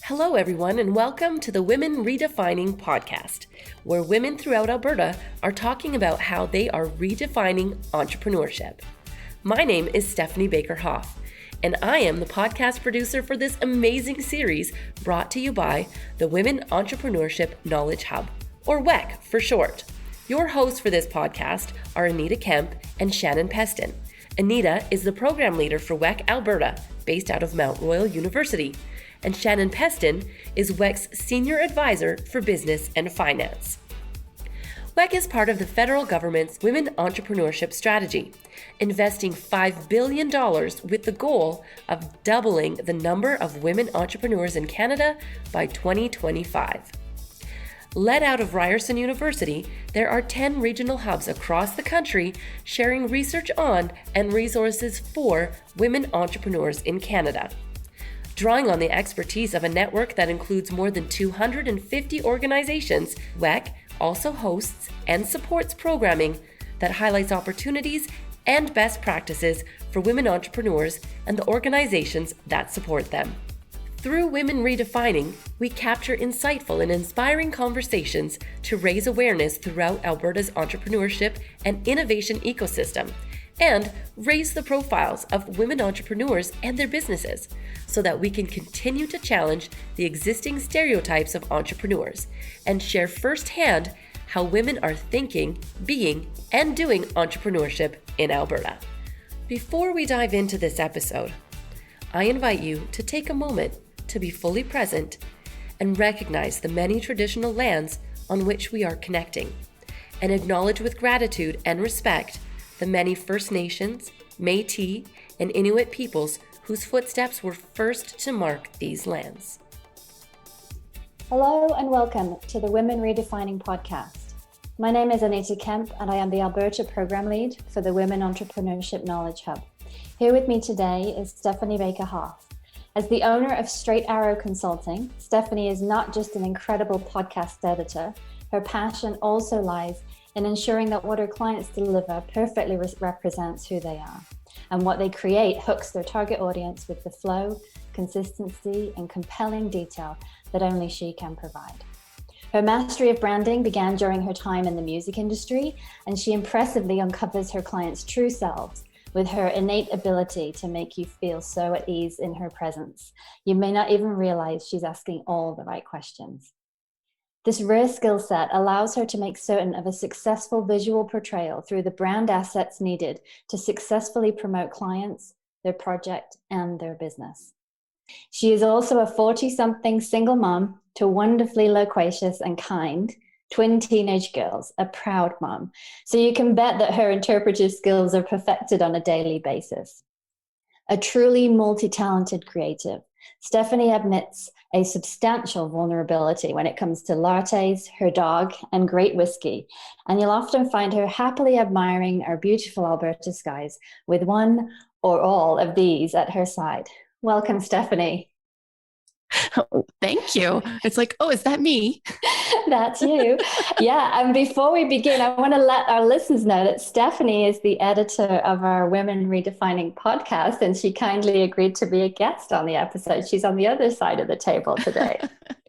Hello, everyone, and welcome to the Women Redefining podcast, where women throughout Alberta are talking about how they are redefining entrepreneurship. My name is Stephanie Bakker-Hopf, and I am the podcast producer for this amazing series brought to you by the Women Entrepreneurship Knowledge Hub, or WEC for short. Your hosts for this podcast are Anita Kemp and Shannon Peston. Anita is the program leader for WEC Alberta, based out of Mount Royal University, and Shannon Peston is WEC's Senior Advisor for Business and Finance. WEC is part of the federal government's Women Entrepreneurship Strategy, investing $5 billion with the goal of doubling the number of women entrepreneurs in Canada by 2025. Led out of Ryerson University, there are 10 regional hubs across the country sharing research on and resources for women entrepreneurs in Canada. Drawing on the expertise of a network that includes more than 250 organizations, WEC also hosts and supports programming that highlights opportunities and best practices for women entrepreneurs and the organizations that support them. Through Women Redefining, we capture insightful and inspiring conversations to raise awareness throughout Alberta's entrepreneurship and innovation ecosystem, and raise the profiles of women entrepreneurs and their businesses so that we can continue to challenge the existing stereotypes of entrepreneurs and share firsthand how women are thinking, being, and doing entrepreneurship in Alberta. Before we dive into this episode, I invite you to take a moment to be fully present and recognize the many traditional lands on which we are connecting, and acknowledge with gratitude and respect the many First Nations, Métis, and Inuit peoples whose footsteps were first to mark these lands. Hello and welcome to the Women Redefining podcast. My name is Anita Kemp and I am the Alberta Program Lead for the Women Entrepreneurship Knowledge Hub. Here with me today is Stephanie Bakker-Hopf. As the owner of Straight Arrow Consulting, Stephanie is not just an incredible podcast editor, her passion also lies in ensuring that what her clients deliver perfectly represents who they are, and what they create hooks their target audience with the flow, consistency, and compelling detail that only she can provide. Her mastery of branding began during her time in the music industry, and she impressively uncovers her clients' true selves with her innate ability to make you feel so at ease in her presence. You may not even realize she's asking all the right questions. This rare skill set allows her to make certain of a successful visual portrayal through the brand assets needed to successfully promote clients, their project, and their business. She is also a 40-something single mom to wonderfully loquacious and kind twin teenage girls, a proud mom. So you can bet that her interpretive skills are perfected on a daily basis. A truly multi-talented creative, Stephanie admits a substantial vulnerability when it comes to lattes, her dog, and great whiskey. And you'll often find her happily admiring our beautiful Alberta skies with one or all of these at her side. Welcome, Stephanie. Oh, thank you. It's like, oh, is that me? That's you. Yeah. And before we begin, I want to let our listeners know that Stephanie is the editor of our Women Redefining podcast, and she kindly agreed to be a guest on the episode. She's on the other side of the table today.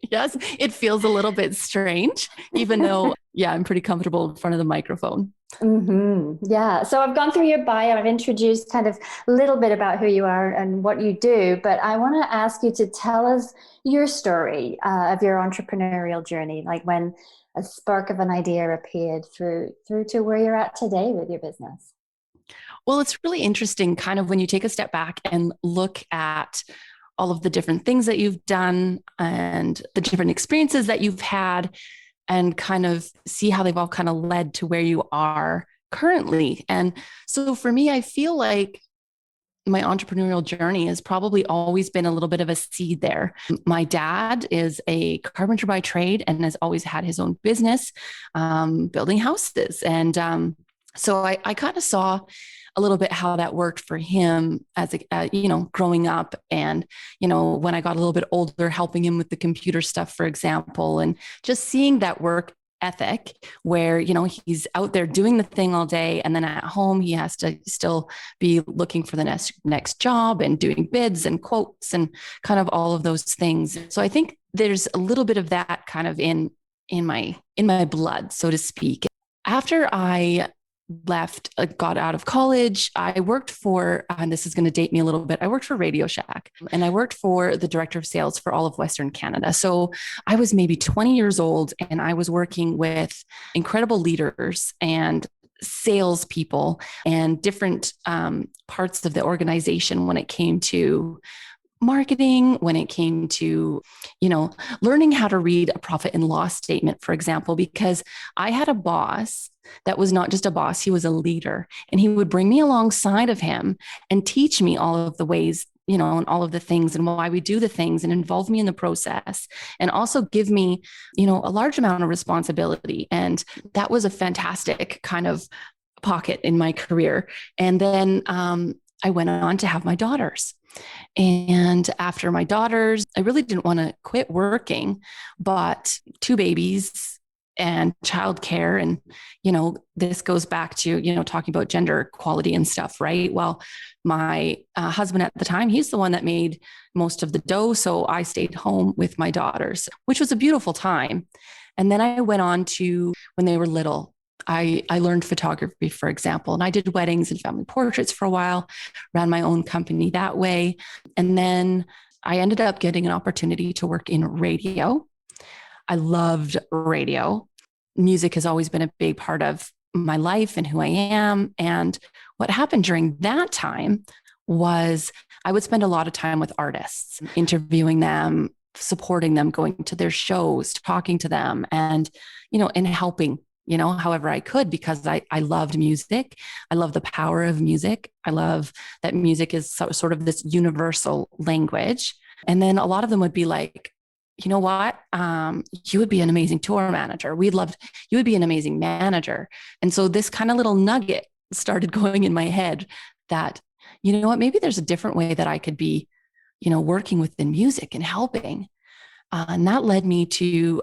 Yes, it feels a little bit strange, even though, I'm pretty comfortable in front of the microphone. Mm-hmm. Yeah. So I've gone through your bio. I've introduced kind of a little bit about who you are and what you do, but I want to ask you to tell us your story of your entrepreneurial journey, like when a spark of an idea appeared through to where you're at today with your business. Well, it's really interesting kind of when you take a step back and look at all of the different things that you've done and the different experiences that you've had, and kind of see how they've all kind of led to where you are currently. And so for me, I feel like my entrepreneurial journey has probably always been a little bit of a seed there. My dad is a carpenter by trade and has always had his own business, building houses. And so I kind of saw a little bit how that worked for him as growing up. And, when I got a little bit older, helping him with the computer stuff, for example, and just seeing that work ethic where, he's out there doing the thing all day. And then at home, he has to still be looking for the next job and doing bids and quotes and kind of all of those things. So I think there's a little bit of that kind of in my blood, so to speak. After I got out of college, I worked for, and this is going to date me a little bit, I worked for Radio Shack, and I worked for the director of sales for all of Western Canada. So I was maybe 20 years old, and I was working with incredible leaders and salespeople and different parts of the organization when it came to marketing, when it came to, learning how to read a profit and loss statement, for example, because I had a boss that was not just a boss, he was a leader, and he would bring me alongside of him and teach me all of the ways, and all of the things and why we do the things and involve me in the process, and also give me, a large amount of responsibility. And that was a fantastic kind of pocket in my career. And then I went on to have my daughters. And after my daughters, I really didn't want to quit working, but 2 babies and childcare. And, this goes back to, talking about gender equality and stuff, right? Well, my husband at the time, he's the one that made most of the dough. So I stayed home with my daughters, which was a beautiful time. And then I went on to, when they were little, I learned photography, for example, and I did weddings and family portraits for a while, ran my own company that way. And then I ended up getting an opportunity to work in radio. I loved radio. Music has always been a big part of my life and who I am. And what happened during that time was I would spend a lot of time with artists, interviewing them, supporting them, going to their shows, talking to them, and, and helping, however I could, because I loved music. I love the power of music. I love that music is sort of this universal language. And then a lot of them would be like, you know what? You would be an amazing tour manager. You would be an amazing manager. And so this kind of little nugget started going in my head that, you know what, maybe there's a different way that I could be, working within music and helping. And that led me to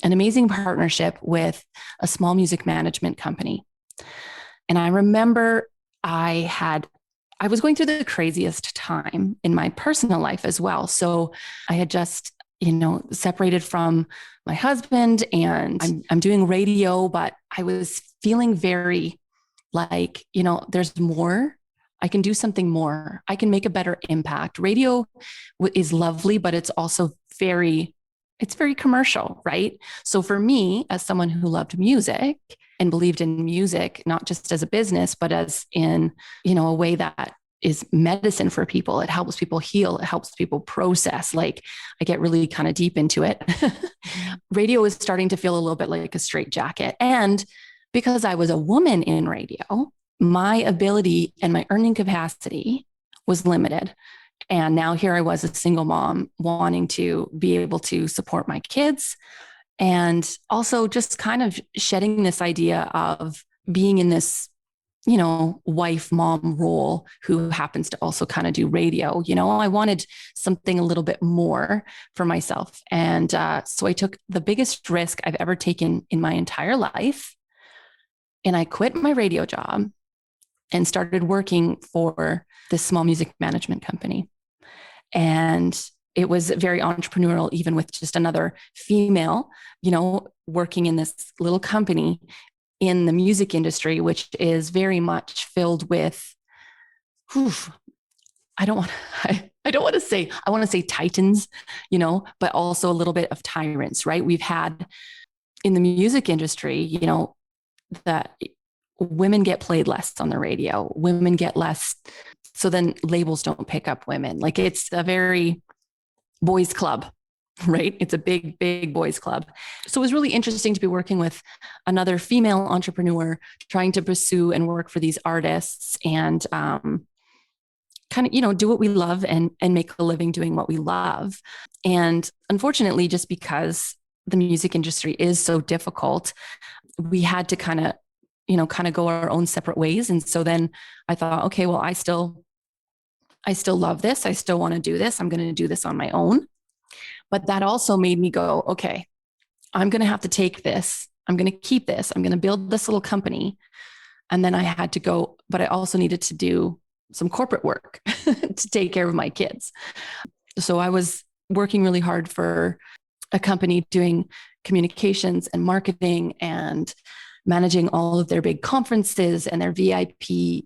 an amazing partnership with a small music management company. And I remember I was going through the craziest time in my personal life as well. So I had just, separated from my husband, and I'm doing radio, but I was feeling very like, there's more. I can do something more. I can make a better impact. Radio is lovely, but it's also very commercial, right? So for me, as someone who loved music and believed in music, not just as a business, but as in, a way that is medicine for people. It helps people heal. It helps people process. Like, I get really kind of deep into it. Radio is starting to feel a little bit like a straitjacket. And because I was a woman in radio, my ability and my earning capacity was limited. And now here I was, a single mom, wanting to be able to support my kids, and also just kind of shedding this idea of being in this, wife, mom role who happens to also kind of do radio. I wanted something a little bit more for myself. And so I took the biggest risk I've ever taken in my entire life. And I quit my radio job and started working for this small music management company. And it was very entrepreneurial, even with just another female, working in this little company in the music industry, which is very much filled with, I want to say titans, but also a little bit of tyrants, right? We've had in the music industry, that women get played less on the radio, women get less. So then labels don't pick up women. Like, it's a very boys club, right? It's a big, big boys club. So it was really interesting to be working with another female entrepreneur, trying to pursue and work for these artists and kind of, do what we love and make a living doing what we love. And unfortunately, just because the music industry is so difficult, we had to kind of go our own separate ways. And so then I thought, okay, well, I still love this. I still want to do this. I'm going to do this on my own. But that also made me go, okay, I'm going to have to take this I'm going to keep this. I'm going to build this little company. And then I had to go, but I also needed to do some corporate work to take care of my kids. So I was working really hard for a company doing communications and marketing and managing all of their big conferences and their VIP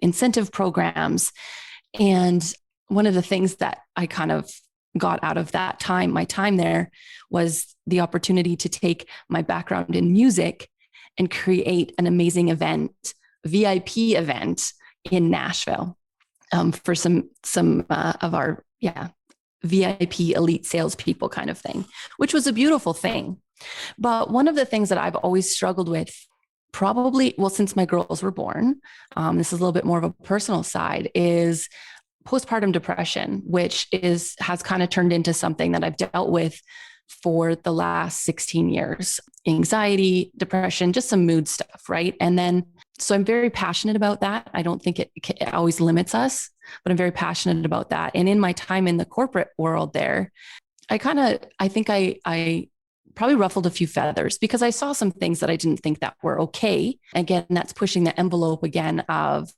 incentive programs. And one of the things that I kind of got out of that time, my time there, was the opportunity to take my background in music and create an amazing event, VIP event in Nashville for some of our VIP elite salespeople kind of thing, which was a beautiful thing. But one of the things that I've always struggled with, probably, well, since my girls were born, this is a little bit more of a personal side, is postpartum depression, which has kind of turned into something that I've dealt with for the last 16 years. Anxiety, depression, just some mood stuff, right? And then, so I'm very passionate about that. I don't think it always limits us, but I'm very passionate about that. And in my time in the corporate world there, I think I probably ruffled a few feathers because I saw some things that I didn't think that were okay. Again, that's pushing the envelope again of,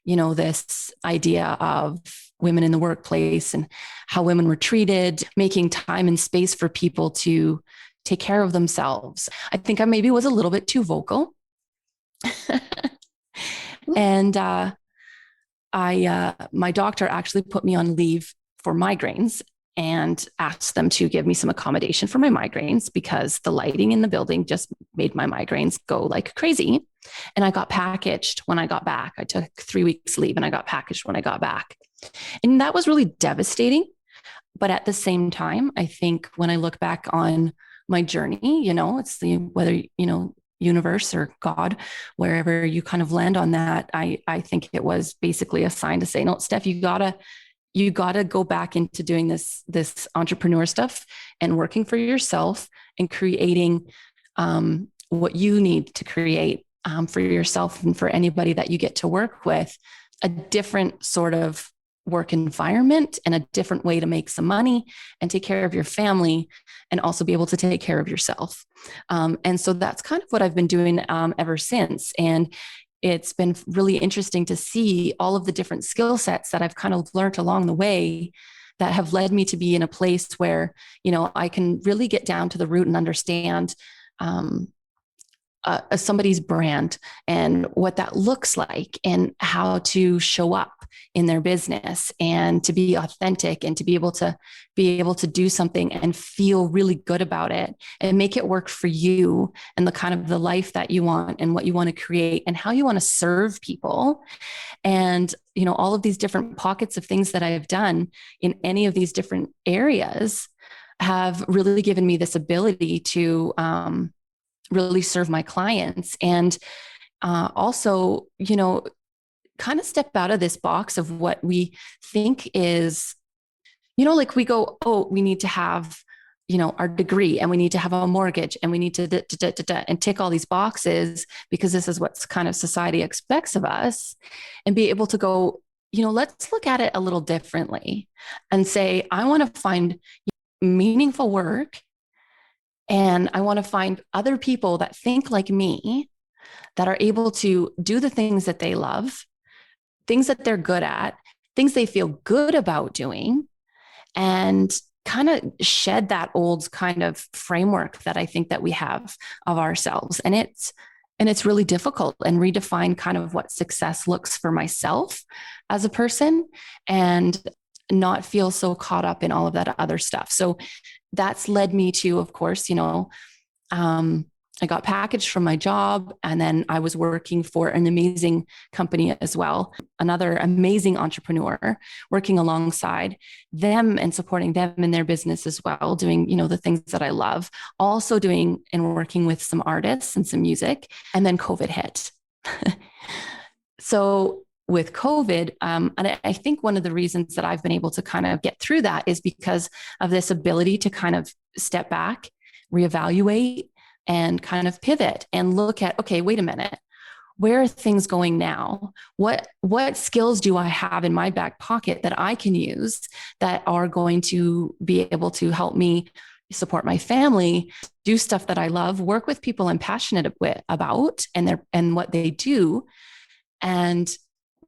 this idea of women in the workplace and how women were treated, making time and space for people to take care of themselves. I think I maybe was a little bit too vocal. And my doctor actually put me on leave for migraines and asked them to give me some accommodation for my migraines because the lighting in the building just made my migraines go like crazy. And I got packaged when I got back. I took 3 weeks leave and I got packaged when I got back. And that was really devastating. But at the same time, I think when I look back on my journey, it's whether, universe or God, wherever you kind of land on that, I think it was basically a sign to say, no, Steph, you gotta go back into doing this entrepreneur stuff and working for yourself and creating what you need to create for yourself and for anybody that you get to work with, a different sort of work environment and a different way to make some money and take care of your family and also be able to take care of yourself. And so that's kind of what I've been doing ever since. And it's been really interesting to see all of the different skill sets that I've kind of learned along the way that have led me to be in a place where, I can really get down to the root and understand somebody's brand and what that looks like and how to show up in their business and to be authentic and to be able to do something and feel really good about it and make it work for you and the kind of the life that you want and what you want to create and how you want to serve people. And, all of these different pockets of things that I've done in any of these different areas have really given me this ability to, really serve my clients and also, kind of step out of this box of what we think is, like we go, oh, we need to have, our degree and we need to have a mortgage and we need to and tick all these boxes because this is what kind of society expects of us, and be able to go, let's look at it a little differently and say, I want to find meaningful work. And I want to find other people that think like me, that are able to do the things that they love, things that they're good at, things they feel good about doing, and kind of shed that old kind of framework that I think that we have of ourselves. And it's really difficult, and redefine kind of what success looks for myself as a person and not feel so caught up in all of that other stuff. So that's led me to, of course, I got packaged from my job, and then I was working for an amazing company as well, another amazing entrepreneur, working alongside them and supporting them in their business as well, doing, the things that I love, also doing and working with some artists and some music. And then COVID hit. So with COVID, and I think one of the reasons that I've been able to kind of get through that is because of this ability to kind of step back, reevaluate, and kind of pivot and look at, okay, wait a minute, where are things going now? What skills do I have in my back pocket that I can use that are going to be able to help me support my family, do stuff that I love, work with people I'm passionate about and what they do, and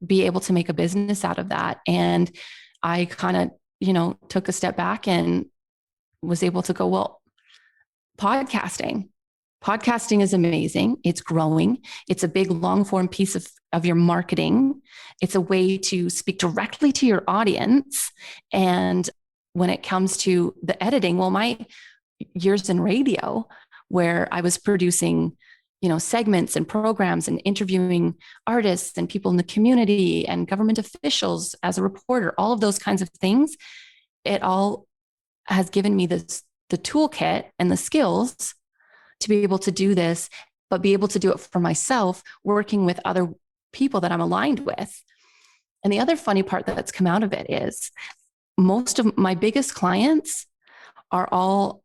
be able to make a business out of that. And I kind of, took a step back and was able to go, well, podcasting is amazing. It's growing. It's a big long form piece of your marketing. It's a way to speak directly to your audience. And when it comes to the editing, well, my years in radio where I was producing, segments and programs and interviewing artists and people in the community and government officials as a reporter, all of those kinds of things, it all has given me the toolkit and the skills to be able to do this, but be able to do it for myself, working with other people that I'm aligned with. And the other funny part that's come out of it is most of my biggest clients are all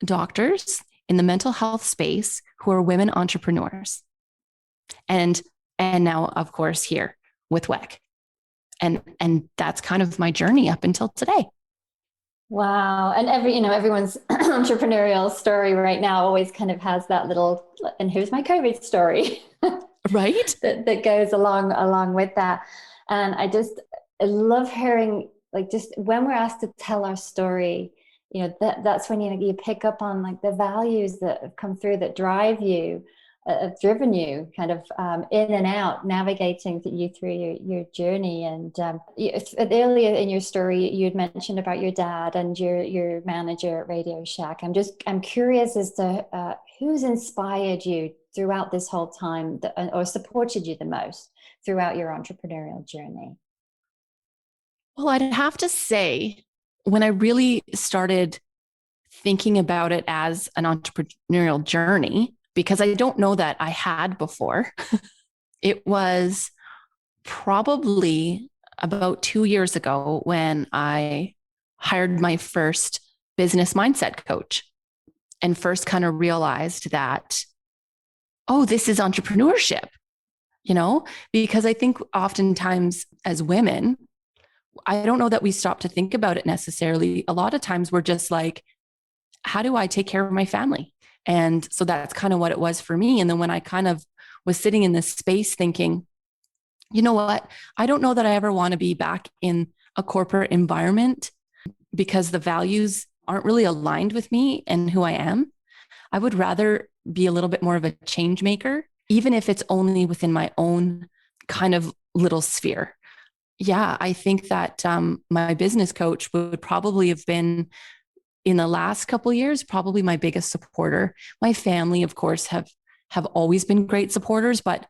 doctors in the mental health space who are women entrepreneurs. And now, of course, here with WEC. And that's kind of my journey up until today. Wow. And everyone's entrepreneurial story right now always kind of has that little, and here's my COVID story. Right. that goes along with that. And I love hearing, like, just when we're asked to tell our story, that's when you pick up on like the values that have come through that drive you, have driven you kind of in and out, navigating you through your journey. And earlier in your story, you had mentioned about your dad and your manager at Radio Shack. I'm curious as to who's inspired you throughout this whole time or supported you the most throughout your entrepreneurial journey. Well, I'd have to say, when I really started thinking about it as an entrepreneurial journey, because I don't know that I had before, it was probably about 2 years ago when I hired my first business mindset coach and first kind of realized that, oh, this is entrepreneurship, because I think oftentimes as women, I don't know that we stop to think about it necessarily. A lot of times we're just like, how do I take care of my family? And so that's kind of what it was for me. And then when I kind of was sitting in this space thinking, you know what, I don't know that I ever want to be back in a corporate environment because the values aren't really aligned with me and who I am. I would rather be a little bit more of a change maker, even if it's only within my own kind of little sphere. Yeah, I think that my business coach would probably have been, in the last couple of years, probably my biggest supporter. My family, of course, have always been great supporters, but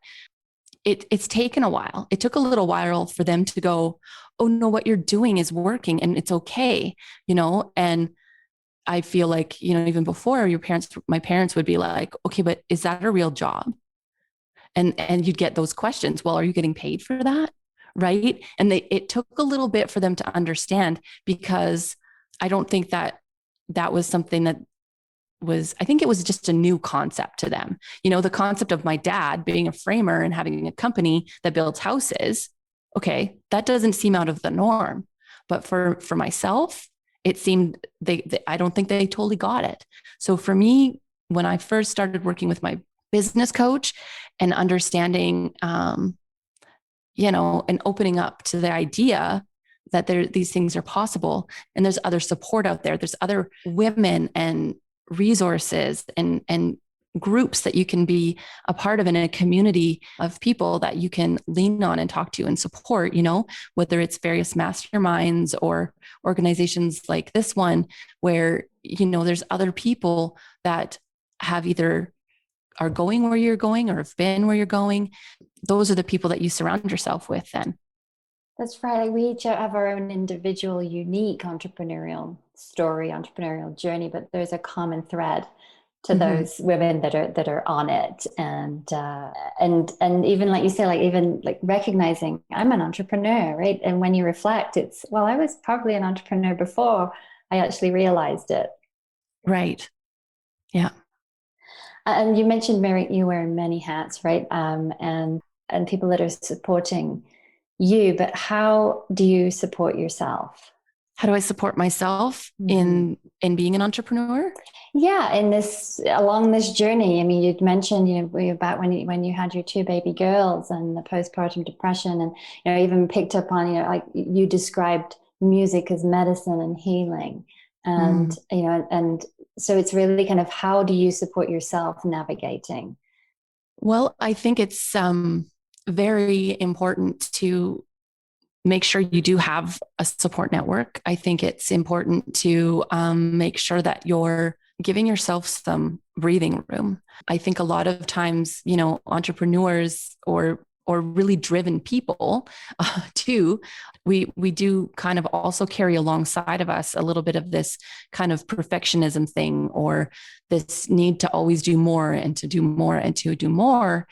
it's taken a while. It took a little while for them to go, oh no, what you're doing is working and it's okay, and I feel like, even before my parents would be like, okay, but is that a real job? And you'd get those questions. Well, are you getting paid for that? Right. And it took a little bit for them to understand, because I don't think that was something that I think it was just a new concept to them. The concept of my dad being a framer and having a company that builds houses. Okay. That doesn't seem out of the norm, but for myself, it seemed I don't think they totally got it. So for me, when I first started working with my business coach and understanding, and opening up to the idea that these things are possible, and there's other support out there. There's other women and resources and groups that you can be a part of in a community of people that you can lean on and talk to and support, whether it's various masterminds or organizations like this one, where, there's other people that have either are going where you're going or have been where you're going. Those are the people that you surround yourself with then. That's right. Like, we each have our own individual, unique entrepreneurial story, entrepreneurial journey, but there's a common thread to those women that are on it. And even like you say, like, even like recognizing I'm an entrepreneur, right? And when you reflect, it's, well, I was probably an entrepreneur before I actually realized it. Right. Yeah. And you mentioned, Mary, you wear many hats, right? And people that are supporting you, but how do you support yourself? How do I support myself Mhm. in being an entrepreneur? Yeah, in this along this journey. I mean, you'd mentioned, about when you had your two baby girls and the postpartum depression, and even picked up on, like you described music as medicine and healing, and Mm. and so it's really kind of how do you support yourself navigating? Well, I think it's very important to make sure you do have a support network. I think it's important to make sure that you're giving yourself some breathing room. I think a lot of times, entrepreneurs or really driven people too, we do kind of also carry alongside of us a little bit of this kind of perfectionism thing, or this need to always do more and to do more and to do more.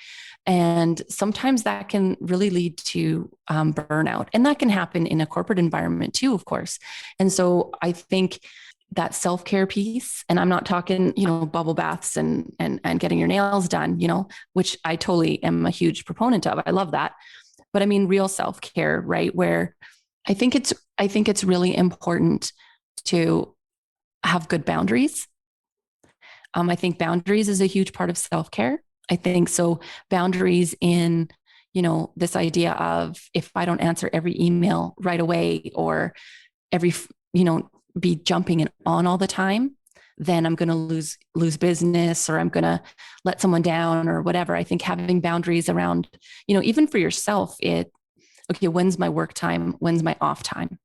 And sometimes that can really lead to burnout. And that can happen in a corporate environment too, of course. And so I think that self-care piece, and I'm not talking, bubble baths and getting your nails done, which I totally am a huge proponent of. I love that. But I mean real self-care, right? Where I think it's really important to have good boundaries. I think boundaries is a huge part of self-care. I think so. Boundaries in, this idea of if I don't answer every email right away, or every, be jumping in on all the time, then I'm going to lose business, or I'm going to let someone down or whatever. I think having boundaries around, even for yourself, okay, when's my work time? When's my off time?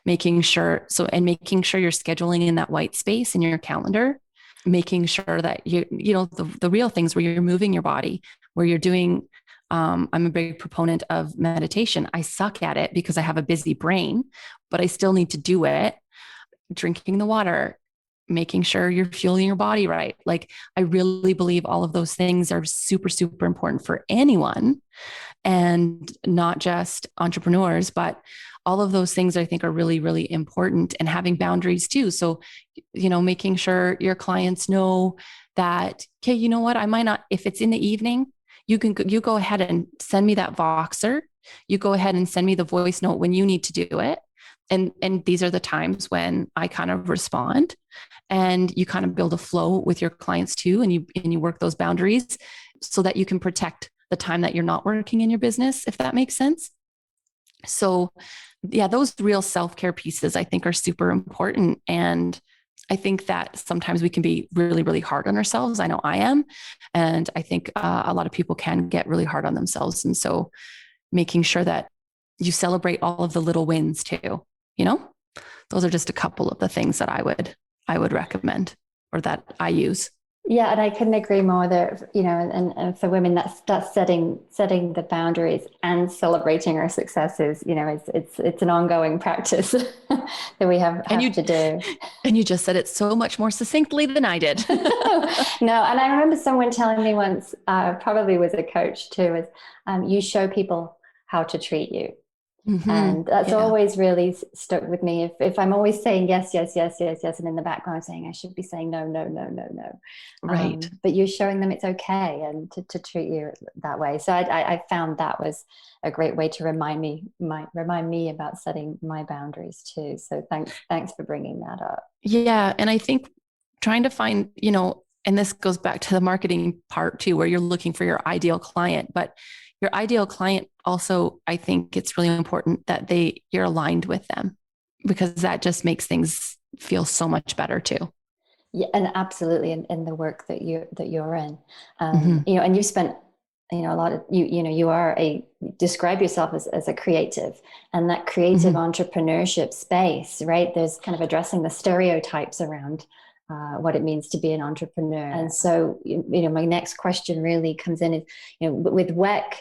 Making sure you're scheduling in that white space in your calendar, making sure that the real things where you're moving your body, where you're doing, I'm a big proponent of meditation. I suck at it because I have a busy brain, but I still need to do it. Drinking the water, making sure you're fueling your body right. Like, I really believe all of those things are super, super important for anyone, and not just entrepreneurs, but all of those things I think are really, really important, and having boundaries too. So, making sure your clients know that, okay, you know what, I might not, if it's in the evening, you go ahead and send me that Voxer. You go ahead and send me the voice note when you need to do it. And these are the times when I kind of respond, and you kind of build a flow with your clients too. And you work those boundaries so that you can protect the time that you're not working in your business, if that makes sense. So yeah, those real self-care pieces I think are super important. And I think that sometimes we can be really, really hard on ourselves. I know I am. And I think a lot of people can get really hard on themselves. And so making sure that you celebrate all of the little wins too, you know, those are just a couple of the things that I would recommend, or that I use. Yeah, and I couldn't agree more there, and for women, that's setting the boundaries and celebrating our successes. It's an ongoing practice that we have And you to do. and you just said it so much more succinctly than I did. No, and I remember someone telling me once, probably was a coach too, is you show people how to treat you. And that's Yeah. always really stuck with me. If I'm always saying yes, yes, yes, yes, yes, and in the background saying I should be saying no, no, no, no, no. Right. But you're showing them it's okay and to treat you that way. So I found that was a great way to remind me about setting my boundaries too. So thanks for bringing that up. Yeah. And I think trying to find, and this goes back to the marketing part too, where you're looking for your ideal client, but your ideal client also, I think it's really important that you're aligned with them, because that just makes things feel so much better too. Yeah, and absolutely in the work that you're in, Mm-hmm. and you've spent, a lot of you are describe yourself as a creative, and that creative Mm-hmm. entrepreneurship space, right? There's kind of addressing the stereotypes around what it means to be an entrepreneur. And so, my next question really comes in is, with WEC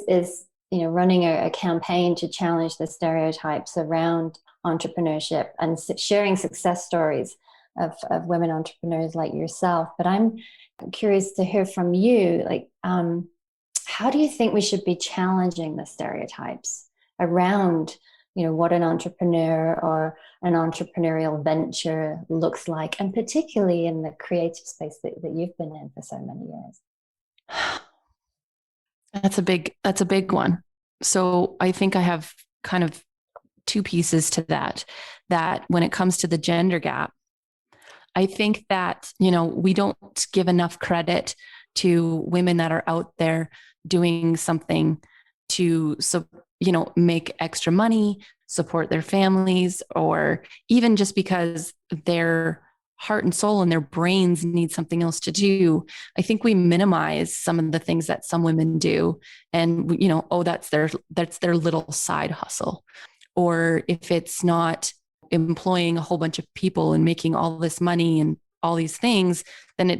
is running a campaign to challenge the stereotypes around entrepreneurship and sharing success stories of women entrepreneurs like yourself. But I'm curious to hear from you, like, how do you think we should be challenging the stereotypes around, what an entrepreneur or an entrepreneurial venture looks like, and particularly in the creative space that you've been in for so many years? That's a big one. So I think I have kind of two pieces to that when it comes to the gender gap, I think that, we don't give enough credit to women that are out there doing something to, make extra money, support their families, or even just because their heart and soul and their brains need something else to do. I think we minimize some of the things that some women do. And, that's their little side hustle. Or if it's not employing a whole bunch of people and making all this money and all these things, then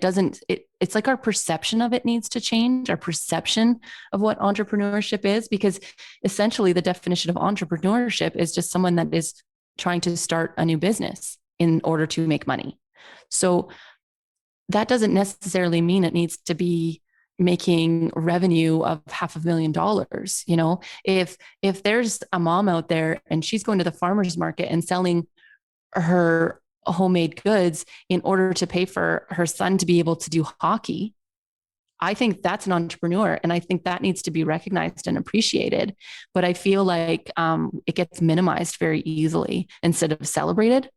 it's like our perception of it needs to change, our perception of what entrepreneurship is, because essentially the definition of entrepreneurship is just someone that is trying to start a new business in order to make money. So that doesn't necessarily mean it needs to be making revenue of $500,000. If there's a mom out there and she's going to the farmer's market and selling her homemade goods in order to pay for her son to be able to do hockey, I think that's an entrepreneur. And I think that needs to be recognized and appreciated. But I feel like it gets minimized very easily instead of celebrated.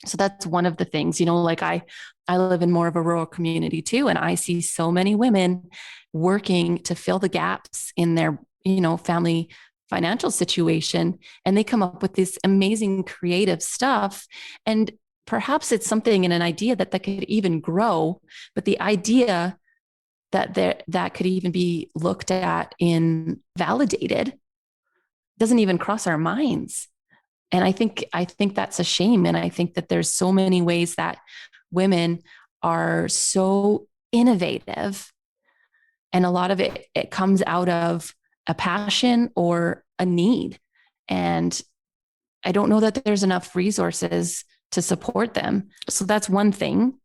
So that's one of the things, like I live in more of a rural community too. And I see so many women working to fill the gaps in their, family financial situation. And they come up with this amazing creative stuff. And perhaps it's something in an idea that could even grow, but the idea that could even be looked at and validated doesn't even cross our minds. And I think that's a shame. And I think that there's so many ways that women are so innovative. And a lot of it comes out of a passion or a need. And I don't know that there's enough resources to support them. So that's one thing.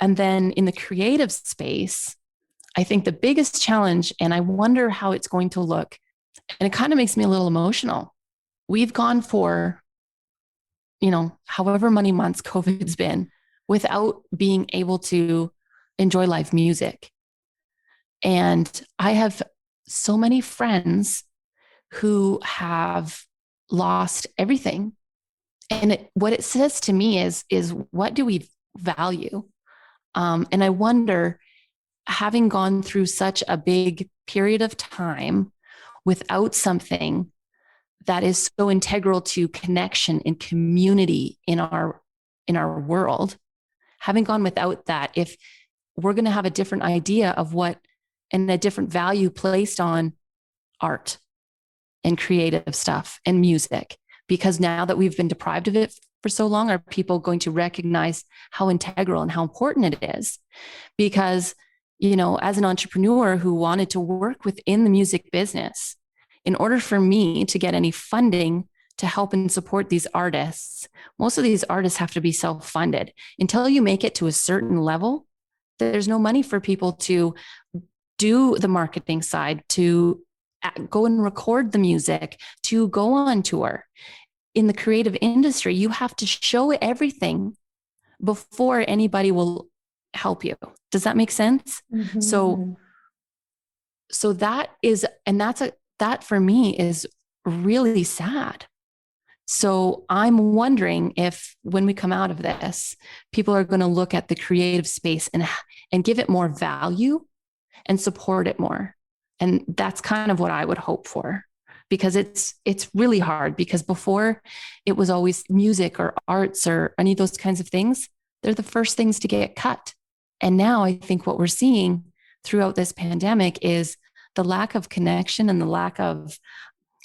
And then in the creative space, I think the biggest challenge, and I wonder how it's going to look, and it kind of makes me a little emotional. We've gone for, however many months COVID's been without being able to enjoy live music. And I have so many friends who have lost everything. And what it says to me is what do we value? And I wonder, having gone through such a big period of time without something that is so integral to connection and community in our world, having gone without that, if we're going to have a different idea of what and a different value placed on art and creative stuff and music, because now that we've been deprived of it for so long, are people going to recognize how integral and how important it is? Because, as an entrepreneur who wanted to work within the music business, in order for me to get any funding to help and support these artists, most of these artists have to be self-funded. Until you make it to a certain level, there's no money for people to do the marketing side, to go and record the music, to go on tour. In the creative industry, you have to show everything before anybody will help you. Does that make sense? Mm-hmm. So that is, and that for me is really sad. So I'm wondering if when we come out of this, people are going to look at the creative space and give it more value and support it more. And that's kind of what I would hope for, because it's really hard, because before it was always music or arts or any of those kinds of things. They're the first things to get cut. And now I think what we're seeing throughout this pandemic is the lack of connection and the lack of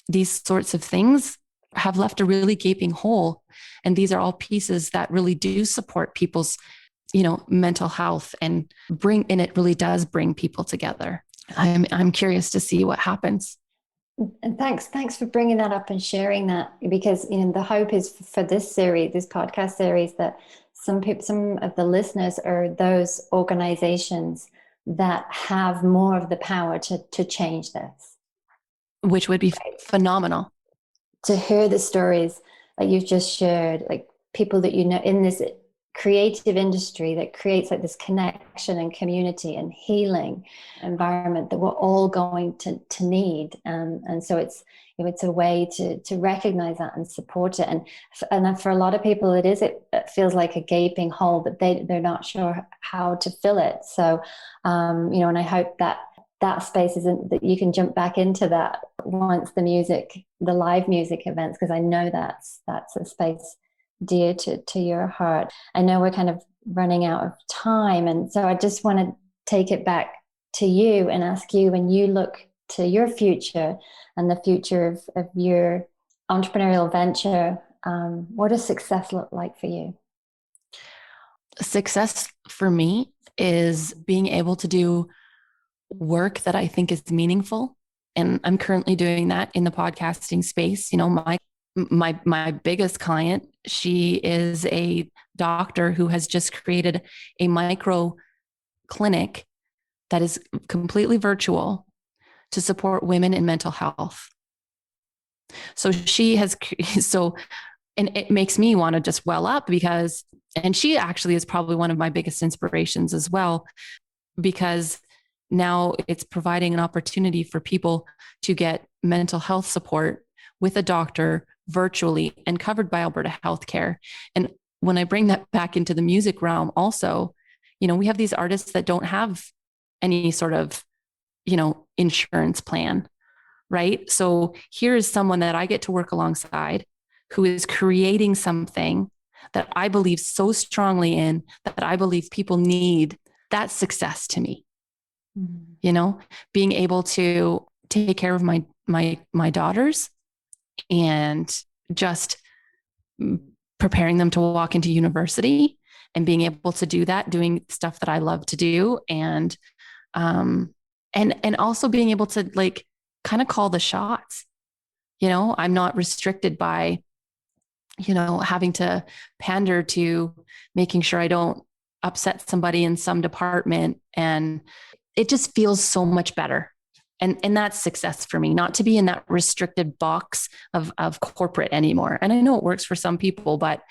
these sorts of things have left a really gaping hole. And these are all pieces that really do support people's, mental health and it really does bring people together. I'm curious to see what happens. And thanks for bringing that up and sharing that, because the hope is for this podcast series, that some of the listeners are those organizations that have more of the power to change this, which would be phenomenal. To hear the stories like you've just shared, like people that in this creative industry that creates like this connection and community and healing environment that we're all going to need. And so it's a way to recognize that and support it. And for a lot of people, it feels like a gaping hole that they're not sure how to fill it. So, and I hope that space isn't that you can jump back into that once the live music events, because I know that's a space dear to your heart. I know we're kind of running out of time, and so I just want to take it back to you and ask you, when you look to your future and the future of your entrepreneurial venture, what does success look like for you? Success for me is being able to do work that I think is meaningful. And I'm currently doing that in the podcasting space. My biggest client, she is a doctor who has just created a micro clinic that is completely virtual to support women in mental health. So and it makes me want to just well up and she actually is probably one of my biggest inspirations as well, because now it's providing an opportunity for people to get mental health support with a doctor virtually and covered by Alberta Healthcare. And when I bring that back into the music realm also, we have these artists that don't have any sort of, insurance plan, right? So here is someone that I get to work alongside who is creating something that I believe so strongly in, that I believe people need. That's success to me. Mm-hmm. Being able to take care of my daughters and just preparing them to walk into university and being able to do that, doing stuff that I love to do. And also being able to kind of call the shots. I'm not restricted by, having to pander to making sure I don't upset somebody in some department. And it just feels so much better. And that's success for me, not to be in that restricted box of corporate anymore. And I know it works for some people, but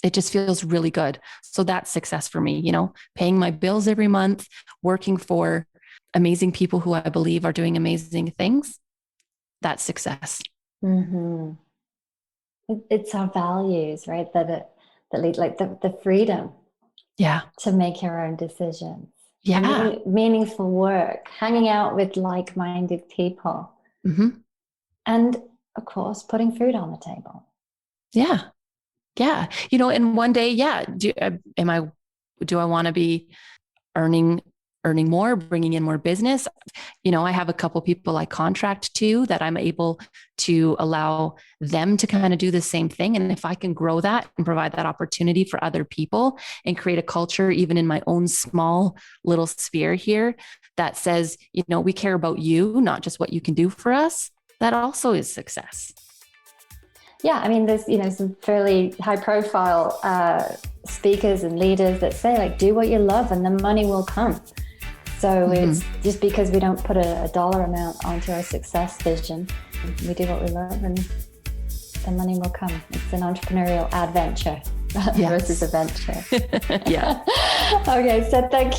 it just feels really good. So that's success for me, paying my bills every month, working for amazing people who I believe are doing amazing things. That's success. Mm-hmm. It's our values, right? That lead, like the freedom. Yeah. To make your own decisions. Yeah. Meaningful work, hanging out with like-minded people. Mm-hmm. And of course, putting food on the table. Yeah. Yeah. And one day, do I want to be earning more, bringing in more business? I have a couple people I contract to that I'm able to allow them to kind of do the same thing. And if I can grow that and provide that opportunity for other people and create a culture, even in my own small little sphere here, that says, we care about you, not just what you can do for us, that also is success. Yeah. I mean, there's, some fairly high profile speakers and leaders that say, do what you love and the money will come. So It's just because we don't put a dollar amount onto our success vision. We do what we love and the money will come. It's an entrepreneurial adventure versus a venture. Yeah. Okay, so thank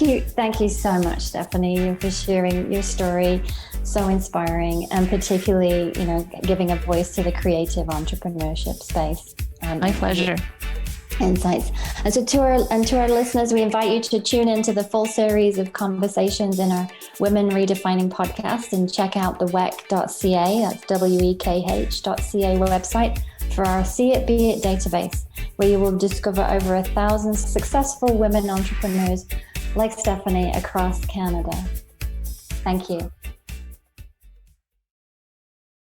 you so much, Stephanie, for sharing your story. So inspiring, and particularly, giving a voice to the creative entrepreneurship space. My pleasure. Insights. And so to our listeners, we invite you to tune into the full series of conversations in our Women Redefining podcast and check out the wek.ca, that's wekh.ca website, for our See It, Be It database, where you will discover over 1,000 successful women entrepreneurs like Stephanie across Canada. Thank you.